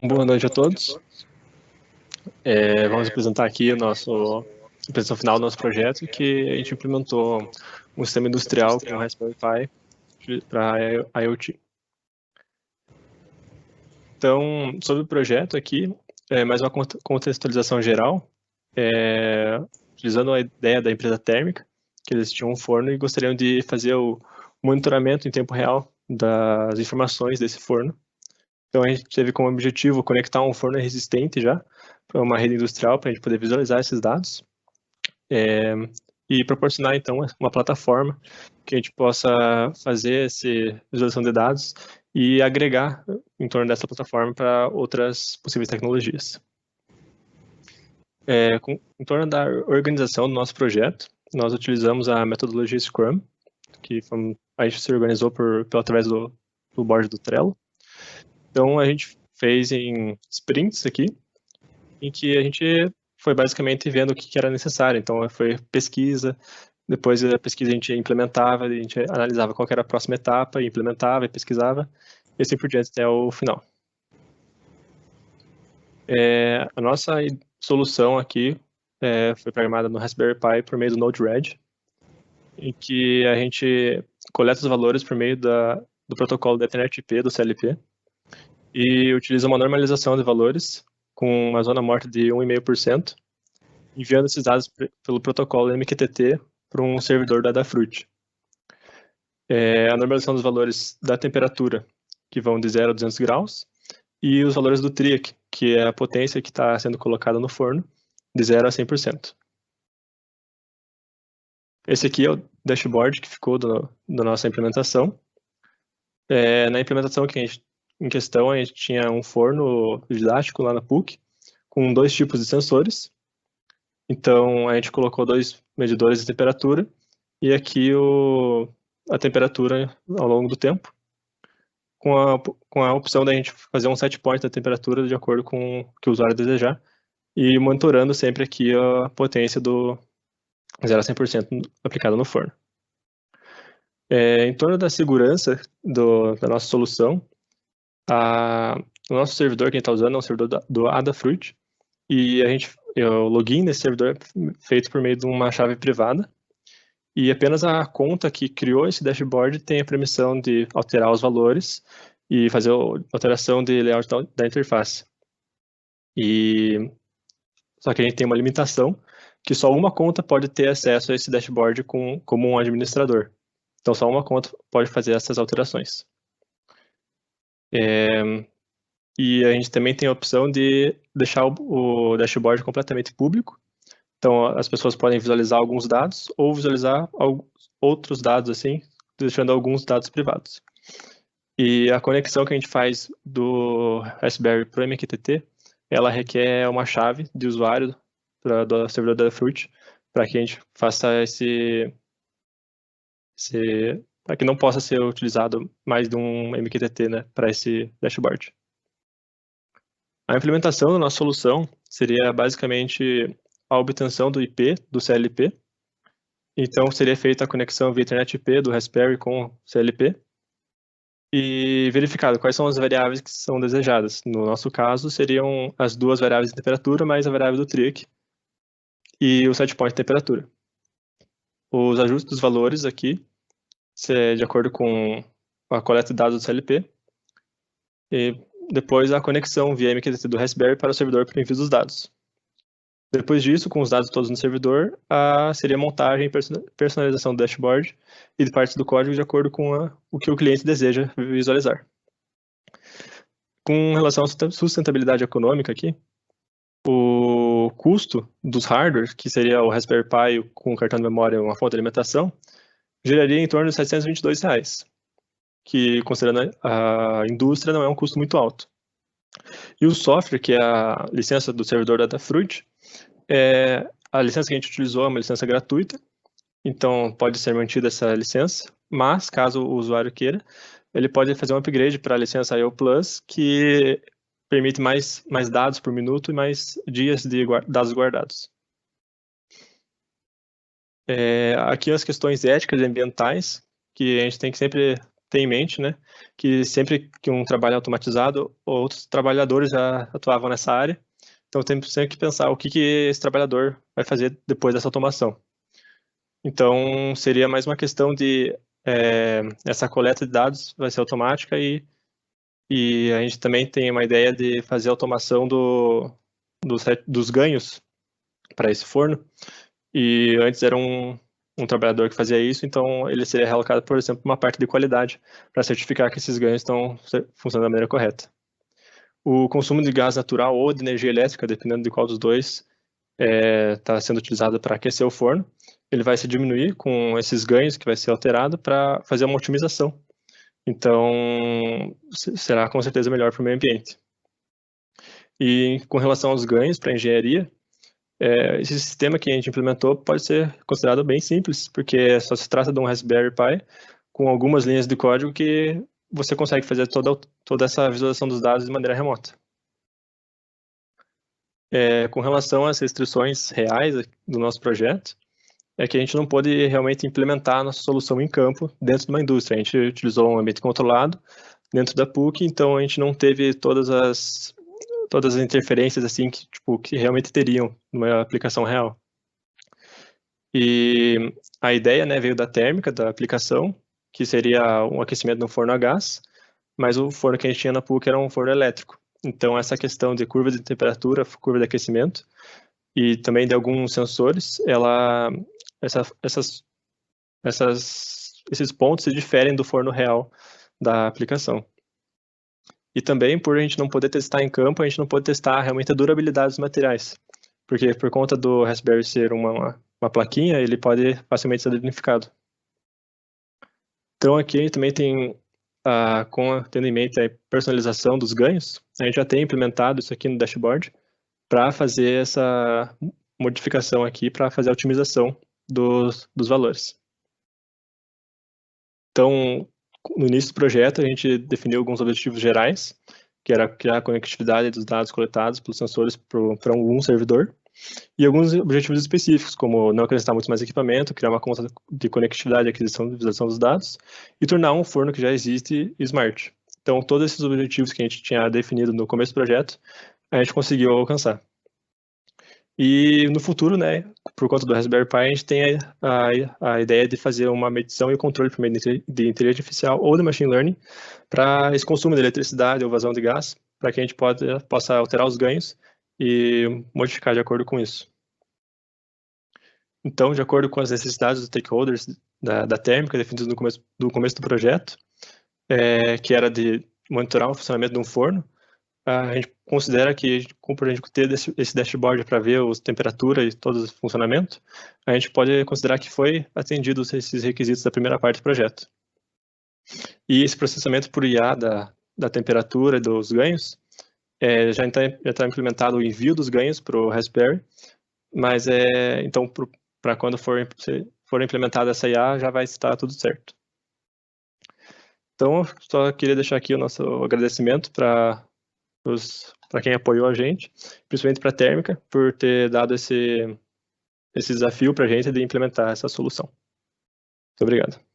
Boa noite a todos. Vamos apresentar aqui a apresentação final do nosso projeto, que a gente implementou um sistema industrial com Raspberry Pi para IoT. Então, sobre o projeto aqui, mais uma contextualização geral, utilizando a ideia da empresa térmica, que eles tinham um forno e gostariam de fazer o monitoramento em tempo real das informações desse forno. Então, a gente teve como objetivo conectar um forno resistente já para uma rede industrial, para a gente poder visualizar esses dados e proporcionar, então, uma plataforma que a gente possa fazer essa visualização de dados e agregar em torno dessa plataforma para outras possíveis tecnologias. Em torno da organização do nosso projeto, nós utilizamos a metodologia Scrum, que a gente se organizou através do board do Trello. Então, a gente fez em sprints aqui, em que a gente foi basicamente vendo o que era necessário. Então, foi pesquisa, depois da pesquisa a gente implementava, a gente analisava qual era a próxima etapa, implementava e pesquisava, e assim por diante até o final. A nossa solução aqui foi programada no Raspberry Pi por meio do Node-RED, em que a gente coleta os valores por meio do protocolo da Ethernet-IP, do CLP, e utiliza uma normalização de valores com uma zona morta de 1,5%, enviando esses dados pelo protocolo MQTT para um servidor da Adafruit. A normalização dos valores da temperatura, que vão de 0 a 200 graus, e os valores do TRIAC, que é a potência que está sendo colocada no forno, de 0 a 100%. Esse aqui é o dashboard que ficou da nossa implementação. Na implementação em questão, a gente tinha um forno didático lá na PUC, com 2 tipos de sensores. Então, a gente colocou 2 medidores de temperatura, e aqui a temperatura ao longo do tempo, com a opção da gente fazer um set point da temperatura de acordo com o que o usuário desejar, e monitorando sempre aqui a potência do 0 a 100% aplicada no forno. Em torno da segurança da nossa solução, o nosso servidor que a gente está usando é um servidor do Adafruit, e o login nesse servidor é feito por meio de uma chave privada, e apenas a conta que criou esse dashboard tem a permissão de alterar os valores e fazer a alteração de layout da interface. Só que a gente tem uma limitação, que só uma conta pode ter acesso a esse dashboard como um administrador. Então, só uma conta pode fazer essas alterações. E a gente também tem a opção de deixar o dashboard completamente público. Então, as pessoas podem visualizar alguns dados ou visualizar outros dados, assim, deixando alguns dados privados. E a conexão que a gente faz do Raspberry para o MQTT, ela requer uma chave de usuário do servidor da Fruit, para que a gente faça para que não possa ser utilizado mais de um MQTT, né, para esse dashboard. A implementação da nossa solução seria basicamente a obtenção do IP do CLP. Então, seria feita a conexão via Ethernet IP do Raspberry com o CLP e verificado quais são as variáveis que são desejadas. No nosso caso, seriam as 2 variáveis de temperatura mais a variável do TRIAC e o setpoint de temperatura. Os ajustes dos valores aqui, de acordo com a coleta de dados do CLP, e depois a conexão via MQTT do Raspberry para o servidor para o envio dos dados. Depois disso, com os dados todos no servidor, seria a montagem e personalização do dashboard e de partes do código de acordo com o que o cliente deseja visualizar. Com relação à sustentabilidade econômica aqui, o custo dos hardware, que seria o Raspberry Pi com cartão de memória e uma fonte de alimentação, geraria em torno de R$ 722, que, considerando a indústria, não é um custo muito alto. E o software, que é a licença do servidor da Adafruit, a licença que a gente utilizou é uma licença gratuita, então pode ser mantida essa licença, mas caso o usuário queira, ele pode fazer um upgrade para a licença IO Plus, que permite mais dados por minuto e mais dias de dados guardados. Aqui as questões éticas e ambientais, que a gente tem que sempre ter em mente, né, que sempre que um trabalho é automatizado, outros trabalhadores já atuavam nessa área, então temos sempre que pensar o que esse trabalhador vai fazer depois dessa automação. Então, seria mais uma questão de essa coleta de dados vai ser automática e a gente também tem uma ideia de fazer automação dos ganhos para esse forno. E antes era um trabalhador que fazia isso, então ele seria realocado, por exemplo, uma parte de qualidade para certificar que esses ganhos estão funcionando da maneira correta. O consumo de gás natural ou de energia elétrica, dependendo de qual dos dois está sendo utilizado para aquecer o forno, ele vai se diminuir com esses ganhos que vai ser alterado para fazer uma otimização. Então, será com certeza melhor para o meio ambiente. E com relação aos ganhos para a engenharia, esse sistema que a gente implementou pode ser considerado bem simples, porque só se trata de um Raspberry Pi com algumas linhas de código que você consegue fazer toda essa visualização dos dados de maneira remota. Com relação às restrições reais do nosso projeto, é que a gente não pôde realmente implementar a nossa solução em campo dentro de uma indústria. A gente utilizou um ambiente controlado dentro da PUC, então a gente não teve todas as interferências assim que realmente teriam numa aplicação real. E a ideia, né, veio da térmica da aplicação, que seria um aquecimento no forno a gás, mas o forno que a gente tinha na PUC era um forno elétrico. Então essa questão de curva de temperatura, curva de aquecimento e também de alguns sensores, esses pontos se diferem do forno real da aplicação. E também, por a gente não poder testar em campo, a gente não pode testar realmente a durabilidade dos materiais. Porque por conta do Raspberry ser uma plaquinha, ele pode facilmente ser danificado. Então aqui a gente também tem, tendo em mente a personalização dos ganhos, a gente já tem implementado isso aqui no dashboard para fazer essa modificação aqui, para fazer a otimização dos valores. Então, no início do projeto, a gente definiu alguns objetivos gerais, que era criar a conectividade dos dados coletados pelos sensores para algum servidor, e alguns objetivos específicos, como não acrescentar muito mais equipamento, criar uma conta de conectividade, aquisição e visualização dos dados, e tornar um forno que já existe smart. Então, todos esses objetivos que a gente tinha definido no começo do projeto, a gente conseguiu alcançar. E no futuro, né, por conta do Raspberry Pi, a gente tem a ideia de fazer uma medição e controle por meio de inteligência artificial ou de machine learning para esse consumo de eletricidade ou vazão de gás, para que a gente possa alterar os ganhos e modificar de acordo com isso. Então, de acordo com as necessidades dos stakeholders da térmica definidas no começo do projeto, que era de monitorar o funcionamento de um forno, a gente considera que, por a gente ter esse dashboard para ver as temperaturas e todo o funcionamento, a gente pode considerar que foi atendido esses requisitos da primeira parte do projeto. E esse processamento por IA da temperatura e dos ganhos, já está implementado o envio dos ganhos para o Raspberry, mas então para quando for implementada essa IA, já vai estar tudo certo. Então, só queria deixar aqui o nosso agradecimento para quem apoiou a gente, principalmente para a Térmica, por ter dado esse desafio para a gente de implementar essa solução. Muito obrigado.